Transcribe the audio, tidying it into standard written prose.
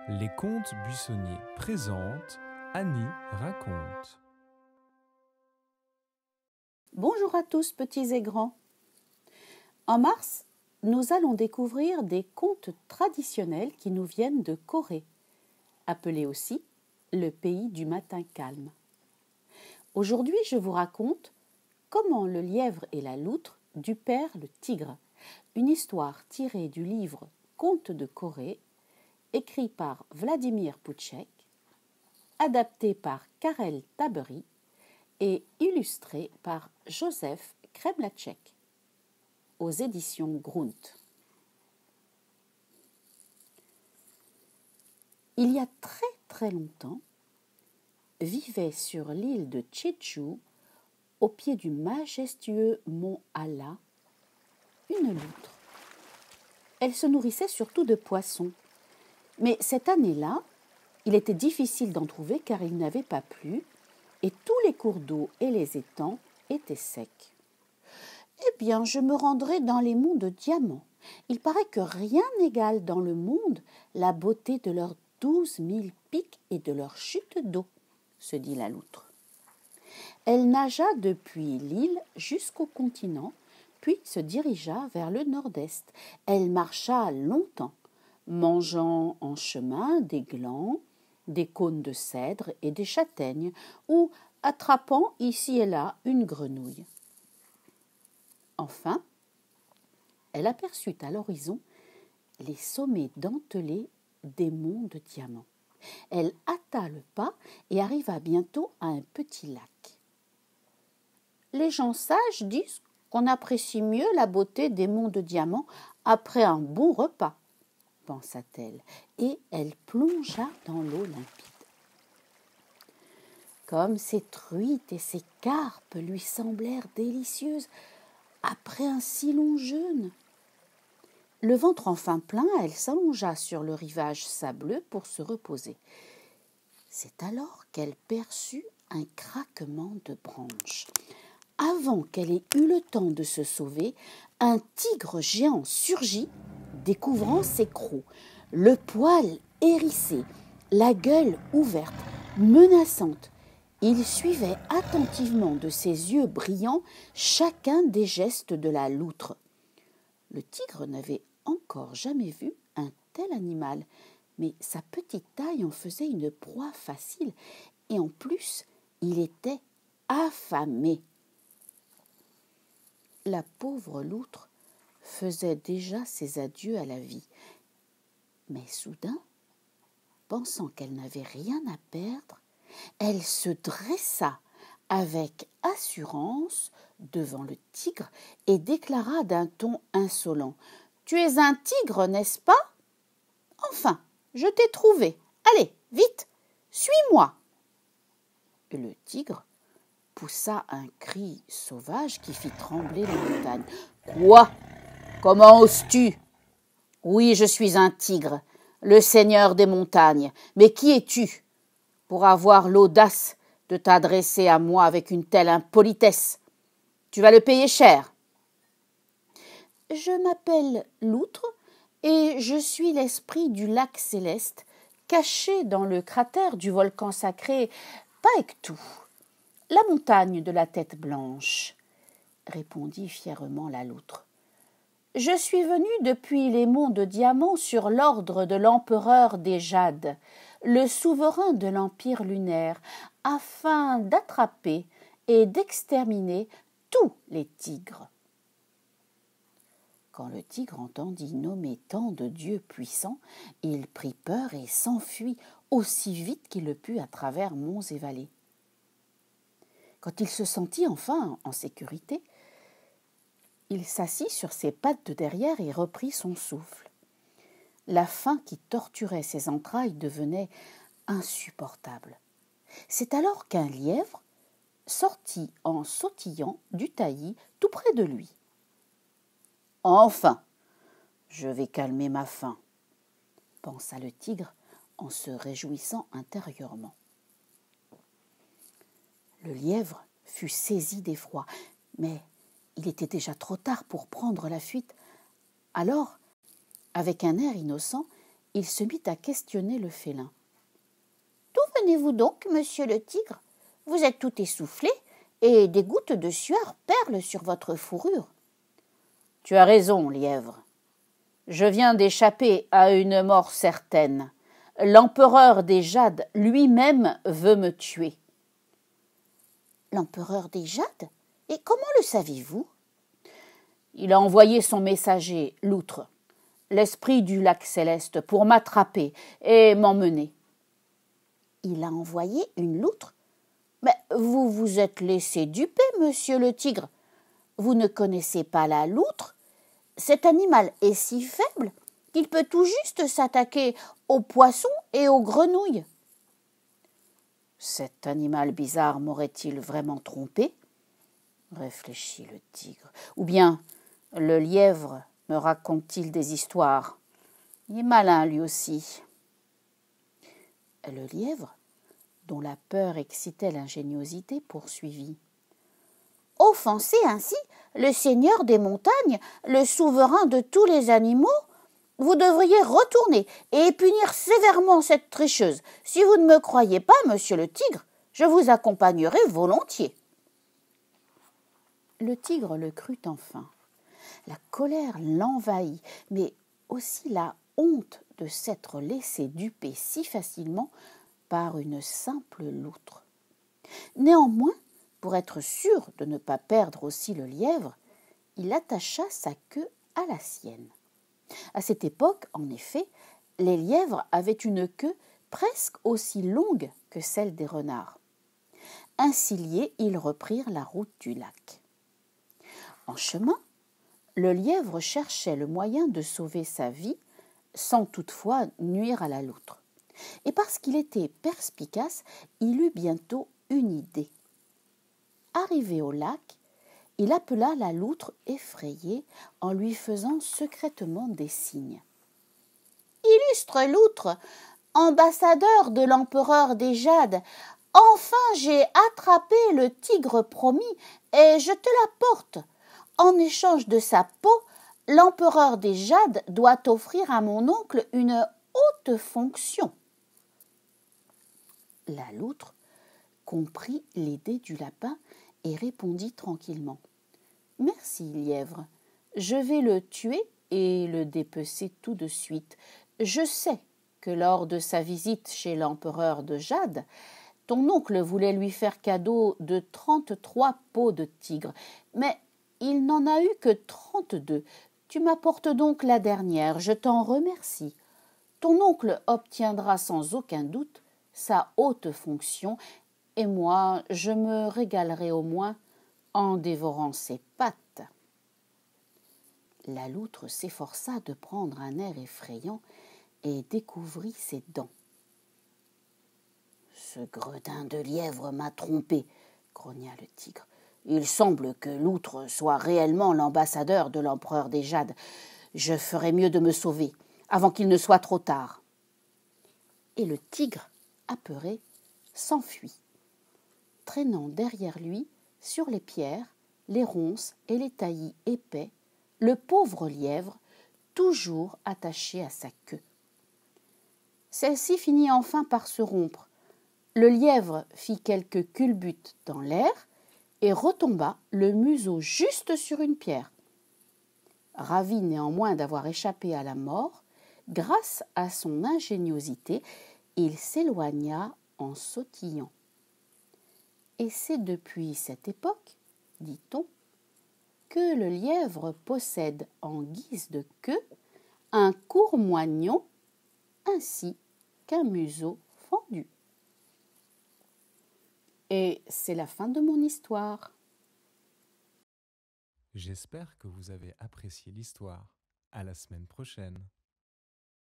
Les contes buissonniers présentent Annie raconte. Bonjour à tous petits et grands. En mars, nous allons découvrir des contes traditionnels qui nous viennent de Corée, appelé aussi le pays du matin calme. Aujourd'hui, je vous raconte Comment le lièvre et la loutre dupèrent le tigre, une histoire tirée du livre Contes de Corée, écrit par Vladimir Pouchek, adapté par Karel Tabery et illustré par Joseph Kremlacek aux éditions Grunt. Il y a très longtemps, vivait sur l'île de Jeju, au pied du majestueux mont Halla, une loutre. Elle se nourrissait surtout de poissons. Mais cette année-là, il était difficile d'en trouver car il n'avait pas plu et tous les cours d'eau et les étangs étaient secs. « Eh bien, je me rendrai dans les monts de diamants. Il paraît que rien n'égale dans le monde la beauté de leurs 12 000 pics et de leurs chutes d'eau, » se dit la loutre. Elle nagea depuis l'île jusqu'au continent, puis se dirigea vers le nord-est. Elle marcha longtemps, mangeant en chemin des glands, des cônes de cèdre et des châtaignes, ou attrapant ici et là une grenouille. Enfin, elle aperçut à l'horizon les sommets dentelés des monts de diamants. Elle hâta le pas et arriva bientôt à un petit lac. Les gens sages disent qu'on apprécie mieux la beauté des monts de diamants après un bon repas, pensa-t-elle, et elle plongea dans l'eau limpide. Comme ces truites et ces carpes lui semblèrent délicieuses après un si long jeûne. Le ventre enfin plein, elle s'allongea sur le rivage sableux pour se reposer. C'est alors qu'elle perçut un craquement de branches. Avant qu'elle ait eu le temps de se sauver, un tigre géant surgit, découvrant ses crocs, le poil hérissé, la gueule ouverte, menaçante. Il suivait attentivement de ses yeux brillants chacun des gestes de la loutre. Le tigre n'avait encore jamais vu un tel animal, mais sa petite taille en faisait une proie facile, et en plus, il était affamé. La pauvre loutre faisait déjà ses adieux à la vie. Mais soudain, pensant qu'elle n'avait rien à perdre, elle se dressa avec assurance devant le tigre et déclara d'un ton insolent : « Tu es un tigre, n'est-ce pas ? Enfin, je t'ai trouvé. Allez, vite, suis-moi !» Et le tigre poussa un cri sauvage qui fit trembler la montagne. « Quoi ? Comment oses-tu ? Oui, je suis un tigre, le seigneur des montagnes. Mais qui es-tu pour avoir l'audace de t'adresser à moi avec une telle impolitesse ? Tu vas le payer cher. » « Je m'appelle Loutre et je suis l'esprit du lac céleste, caché dans le cratère du volcan sacré Paektu, la montagne de la tête blanche, » répondit fièrement la loutre. « Je suis venue depuis les monts de diamants sur l'ordre de l'empereur des Jades, le souverain de l'empire lunaire, afin d'attraper et d'exterminer tous les tigres. » Quand le tigre entendit nommer tant de dieux puissants, il prit peur et s'enfuit aussi vite qu'il le put à travers monts et vallées. Quand il se sentit enfin en sécurité, il s'assit sur ses pattes de derrière et reprit son souffle. La faim qui torturait ses entrailles devenait insupportable. C'est alors qu'un lièvre sortit en sautillant du taillis tout près de lui. « Enfin, je vais calmer ma faim, » pensa le tigre en se réjouissant intérieurement. Le lièvre fut saisi d'effroi, mais il était déjà trop tard pour prendre la fuite. Alors, avec un air innocent, il se mit à questionner le félin. « D'où venez-vous donc, monsieur le tigre? Vous êtes tout essoufflé et des gouttes de sueur perlent sur votre fourrure. »« Tu as raison, lièvre. Je viens d'échapper à une mort certaine. L'empereur des Jades lui-même veut me tuer. »« L'empereur des Jades? Et comment le savez-vous? » Il a envoyé son messager, l'outre, l'esprit du lac céleste, pour m'attraper et m'emmener. « Il a envoyé une loutre? Mais vous vous êtes laissé duper, monsieur le tigre. Vous ne connaissez pas la loutre? Cet animal est si faible qu'il peut tout juste s'attaquer aux poissons et aux grenouilles. » Cet animal bizarre m'aurait-il vraiment trompé? Réfléchit le tigre. Ou bien le lièvre me raconte-t-il des histoires? Il est malin lui aussi. Le lièvre, dont la peur excitait l'ingéniosité, poursuivit. « Offenser ainsi le seigneur des montagnes, le souverain de tous les animaux, vous devriez retourner et punir sévèrement cette tricheuse. Si vous ne me croyez pas, monsieur le tigre, je vous accompagnerai volontiers. » Le tigre le crut enfin. La colère l'envahit, mais aussi la honte de s'être laissé duper si facilement par une simple loutre. Néanmoins, pour être sûr de ne pas perdre aussi le lièvre, il attacha sa queue à la sienne. À cette époque, en effet, les lièvres avaient une queue presque aussi longue que celle des renards. Ainsi liés, ils reprirent la route du lac. En chemin, le lièvre cherchait le moyen de sauver sa vie sans toutefois nuire à la loutre. Et parce qu'il était perspicace, il eut bientôt une idée. Arrivé au lac, il appela la loutre effrayée en lui faisant secrètement des signes. « Illustre loutre, ambassadeur de l'empereur des Jades, enfin j'ai attrapé le tigre promis et je te l'apporte. En échange de sa peau, l'empereur des Jades doit offrir à mon oncle une haute fonction. » La loutre comprit l'idée du lapin et répondit tranquillement. « Merci, lièvre. Je vais le tuer et le dépecer tout de suite. Je sais que lors de sa visite chez l'empereur de Jade, ton oncle voulait lui faire cadeau de 33 peaux de tigre, mais il n'en a eu que 32. Tu m'apportes donc la dernière, je t'en remercie. Ton oncle obtiendra sans aucun doute sa haute fonction, et moi je me régalerai au moins en dévorant ses pattes. » La loutre s'efforça de prendre un air effrayant et découvrit ses dents. « Ce gredin de lièvre m'a trompé, » grogna le tigre. « Il semble que l'outre soit réellement l'ambassadeur de l'empereur des Jades. Je ferais mieux de me sauver avant qu'il ne soit trop tard. » Et le tigre, apeuré, s'enfuit, traînant derrière lui, sur les pierres, les ronces et les taillis épais, le pauvre lièvre, toujours attaché à sa queue. Celle-ci finit enfin par se rompre. Le lièvre fit quelques culbutes dans l'air et retomba le museau juste sur une pierre. Ravi néanmoins d'avoir échappé à la mort, grâce à son ingéniosité, il s'éloigna en sautillant. Et c'est depuis cette époque, dit-on, que le lièvre possède en guise de queue un court moignon ainsi qu'un museau fendu. Et c'est la fin de mon histoire. J'espère que vous avez apprécié l'histoire. À la semaine prochaine.